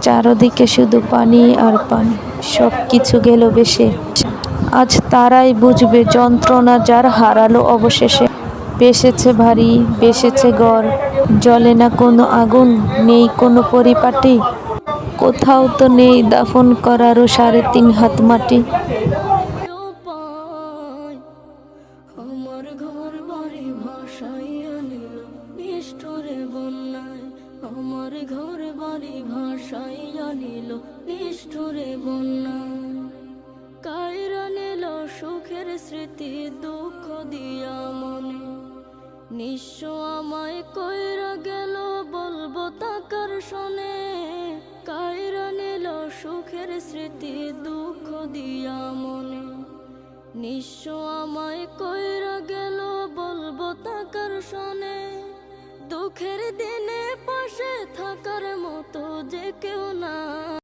চারদিকে শুধু পানি আর পানি, সব কিছু গেল ভেসে। আজ তারাই বুঝবে যন্ত্রণা যার হারালো অবশেষে। বেসেছে ভারী, বেসেছে ঘর, জ্বলে না কোনো আগুন, নেই কোনো পরিপাটি, কোথাও তো নেই দাফন করারও 3.5 হাত মাটি। আমার ঘর বাড়ি ভাসাইয়া নিল নিষ্ঠুরে বন্যায়, আমার ঘর বাড়ি ভাসাইয়া নিল নিষ্ঠুরে বন্যায়। কাইরা নিল সুখের স্মৃতি দুঃখ দিয়া মনে, নিঃস্ব আমায় কইরা গেল বলবো তাকার শোনে। কাইরা নিল সুখের স্মৃতি দুঃখ দিয়া মনে, নিঃস্ব আমায় কইরা গেল বলবো তাকার শোনে। দুঃখের দিনে পাশে থাকার মতো যে কেউ না।